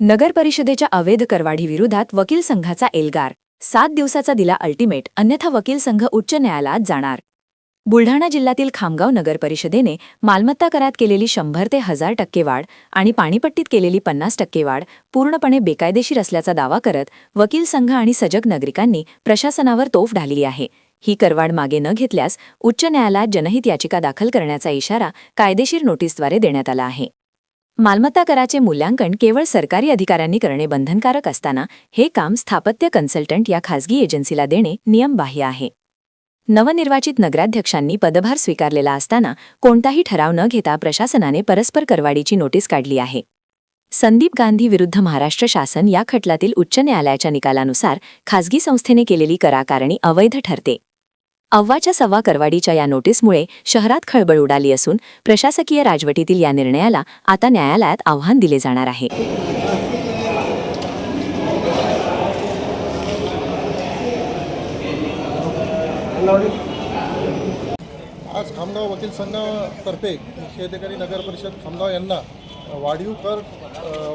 नगर परिषदेच्या अवैध करवाढी विरोधात वकील संघाचा एल्गार 7 दिवसाचा दिला अल्टिमेट, अन्यथा वकील संघ उच्च न्यायालयात जाणार. बुलढाणा जिल्ह्यातील खामगाव नगर परिषदेने मालमत्ता करात केलेली 100 ते 1000% वाढ आणि पाणीपट्टीत केलेली 50% वाढ पूर्णपणे बेकायदेशीर असल्याचा दावा करत वकील संघ आणि सजग नागरिकांनी प्रशासनावर तोफ ढालली आहे. ही करवाढ मागे न घेतल्यास उच्च न्यायालयात जनहित याचिका दाखल करण्याचा इशारा कायदेशीर नोटीसद्वारे देण्यात आला आहे. मालमत्ता कराचे मूल्यांकन केवळ सरकारी अधिकाऱ्यांनी करणे बंधनकारक असताना हे काम स्थापत्य कन्सल्टंट या खासगी एजन्सीला देणे नियमबाह्य आहे. नवनिर्वाचित नगराध्यक्षांनी पदभार स्वीकारलेला असताना कोणताही ठराव न घेता प्रशासनाने परस्पर करवाढीची नोटीस काढली आहे. संदीप गांधी विरुद्ध महाराष्ट्र शासन या खटल्यातील उच्च न्यायालयाच्या निकालानुसार खासगी संस्थेने केलेली कराकारणी अवैध ठरते. अव्वाच्या सव्वा करवाढीच्या या नोटीसमुळे शहरात खळबळ उडाली असून प्रशासकीय राजवटीतील या निर्णयाला आता न्यायालयात आव्हान दिले जाणार आहे. आज खामगाव वकील संघातर्फे शेतकरी नगर परिषद खामगाव यांना वाढीव कर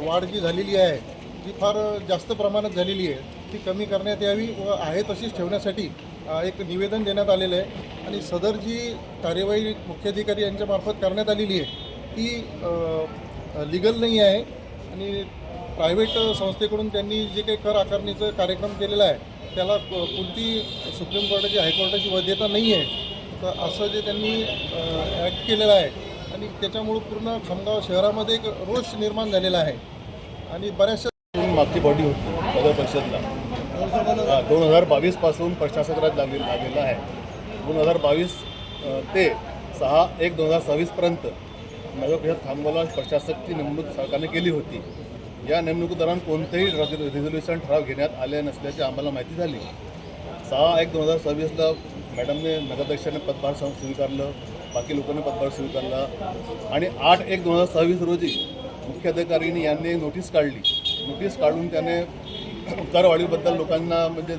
वाढ जी झालेली आहे जी फार जास्त प्रमाणात झालेली आहे ती कमी करण्यात यावी व आहे तशीच ठेवण्यासाठी एक निवेदन देण्यात आलेलं आहे. आणि सदर जी कार्यवाही मुख्याधिकारी यांच्यामार्फत करण्यात आलेली आहे ती लिगल नाही आहे आणि प्रायव्हेट संस्थेकडून त्यांनी जे काही कर आकारणीचा कार्यक्रम केलेला आहे त्याला कोणती सुप्रीम कोर्टाची हायकोर्टाची वैधता नाही आहे. तर असं जे त्यांनी ॲक्ट केलेलं आहे आणि त्याच्यामुळं पूर्ण खामगाव शहरामध्ये एक रोष निर्माण झालेला आहे. आणि बऱ्याचशा मागची बॉडी होती नगर परिषदला 2022 पासून प्रशासक राज लागलेला आहे. 2022 ते 6/1/2026 पर्यंत नगर परिषद खामगावला प्रशासकची नेमणूक सरकारने केली होती. या नेमणुकीदरम्यान कोणतेही रिझोल्युशन ठराव घेण्यात आले नसल्याची आम्हाला माहिती झाली. 6/1/2026ला मॅडमने नगराध्यक्षाने पदभार स्वीकारलं, बाकी लोकांनी पदभार स्वीकारला आणि 8/1/2026 रोजी मुख्याधिकाऱ्यांनी यांनी नोटीस काढली. नोटीस काढून त्याने करवाढीबद्दल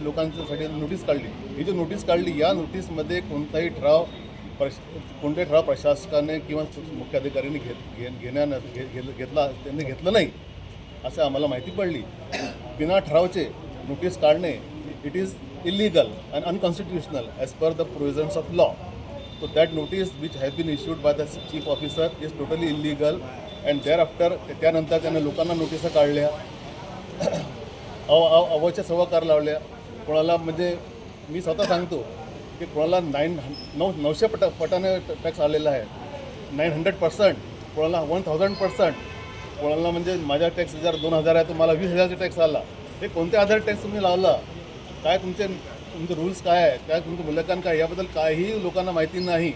लोकांसाठी नोटीस काढली. ही जी नोटीस काढली या नोटीसमध्ये कोणताही ठराव प्रशासकाने किंवा मुख्याधिकाऱ्यांनी त्यांनी घेतलं नाही असं आम्हाला माहिती पडली. बिना ठरावचे नोटीस काढणे it is illegal and unconstitutional as per the provisions of law. So that notice which has been issued by the chief officer is totally illegal and thereafter त्यानंतर त्याने लोकांना नोटिसा काढल्या, अवाच्या सव्वा कार लावल्या. कोणाला म्हणजे मी स्वतः सांगतो की कोणाला 900 पटाने टॅक्स आलेला आहे, 900%, कोणाला 1000%, कोणाला म्हणजे माझा टॅक्स 2000 आहे तो मला 20,000चा टॅक्स आला. हे कोणत्या आधार टॅक्स तुम्ही लावला, काय तुमचे रूल्स काय आहे, काय तुमचं मूल्यांकन काय, याबद्दल काहीही लोकांना माहिती नाही.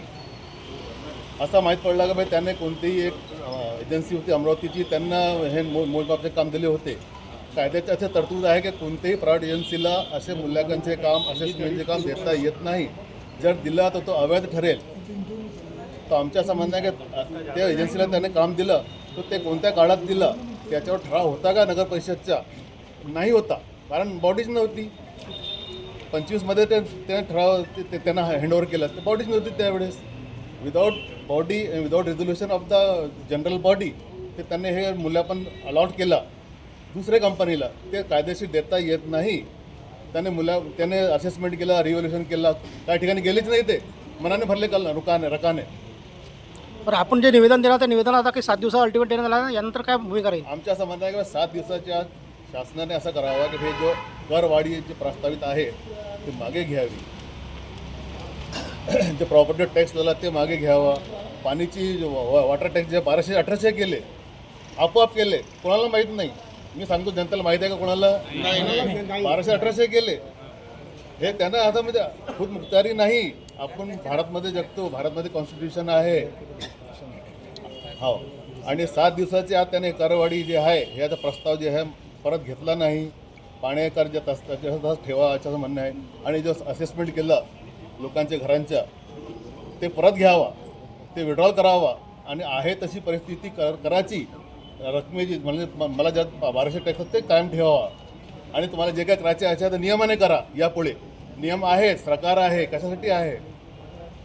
असा माहीत पडला की भाई त्याने कोणतीही एक एजन्सी होती अमरावतीची, त्यांना हे मोजमापचे काम दिले होते. कायद्याचे असे तरतूद आहे की कोणत्याही प्रायव्हेट एजन्सीला असे मूल्यांकनचे काम, असेसमेंटचे काम देता येत नाही. जर दिला तर तो अवैध ठरेल. तर आमच्या असं म्हणणं आहे की त्या एजन्सीला त्याने काम दिलं तर ते कोणत्या काळात दिलं, त्याच्यावर ठराव होता का नगर परिषदचा? नाही होता, कारण बॉडीज नव्हती. 25मध्ये ते ठराव त्यांना हँडओव्हर केला तर बॉडीज नव्हती त्यावेळेस. Without body without resolution of the general body ते त्यांनी हे मूल्यांकन अलॉट केला दुसऱ्या कंपनीला. ते कायदेशीर देता येत नाही. त्याने असेसमेंट केलं, रिव्हॉल्युशन केलं, काही ठिकाणी गेलेच नाही, ते मनाने भरले रकाने. पण आपण जे निवेदन देणार त्या निवेदन आता काही 7 दिवसात अल्टिमेट देण्यात आला, यानंतर काय भूमिका राहील? आमचं असं म्हणणं आहे की 7 दिवसाच्या आत शासनाने असं करावं की हे जो करवाढी जे प्रस्तावित आहे ते मागे घ्यावी. जे प्रॉपर्टी टॅक्स लावला ते मागे घ्यावा. पाणीची वॉटर टॅक्स जे 1218 केले, आपोआप केले, कोणाला माहीत नाही. मी सांगतो जनतेला माहीत आहे का कोणाला? 1218 केले. हे त्यांना आता म्हणजे खुद मुख्तारी नाही. आपण भारतमध्ये जगतो, भारतमध्ये कॉन्स्टिट्यूशन आहे. हो, आणि 7 दिवसाच्या आत त्याने करवाढी जे आहे हे आता प्रस्ताव जे आहे परत घेतला नाही. पाण्याकर जे तसं ठेवा याचं म्हणणं आहे. आणि जो असेसमेंट केलं लोकांच्या घरांच्या ते परत घ्यावा, ते विड्रॉल करावा आणि आहे तशी परिस्थिती करायची. रकमेची म्हणजे मला ज्या 1200 टॅक्स ते कायम ठेवावा. आणि तुम्हाला जे काय करायचे आहे तर नियमाने करा. यापुढे नियम आहे, सरकार आहे, कशासाठी आहे?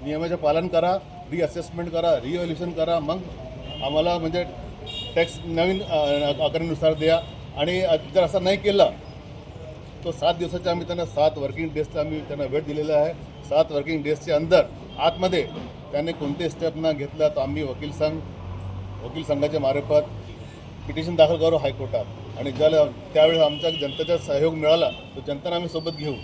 नियमाचे पालन करा, रिअसेसमेंट करा, रिव्हॅल्युएशन करा. मग आम्हाला म्हणजे टॅक्स नवीन आकारणीनुसार द्या आणि जर असं नाही केलं तो 7 दिवसाच्या आम्ही त्यांना 7 वर्किंग डेजचा आम्ही त्यांना वेळ दिलेला आहे. 7 वर्किंग डेजच्या अंदर आतमध्ये त्याने कोणते स्टेप न घेतला तर आम्ही वकील संघाच्या मार्फत पिटिशन दाखल करू हायकोर्टात आणि त्यावेळेस आमच्या जनतेचा सहयोग मिळाला तर जनतेला आम्ही सोबत घेऊ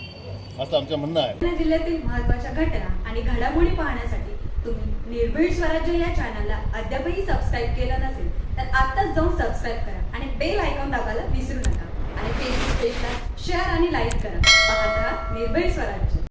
असं आमचं म्हणणं आहे. जालना जिल्ह्यातील महत्त्वाच्या घटना आणि घडामोडी पाहण्यासाठी तुम्ही निर्भीड स्वराज्य या चॅनलला अद्यापही सबस्क्राईब केलं नसेल तर आत्ताच जाऊन सबस्क्राईब करा आणि बेल आयकॉन दाबायला विसरू नका आणि फेसबुक पेजला शेअर आणि लाईक करा. पाहत राहा निर्भीड स्वराज्य.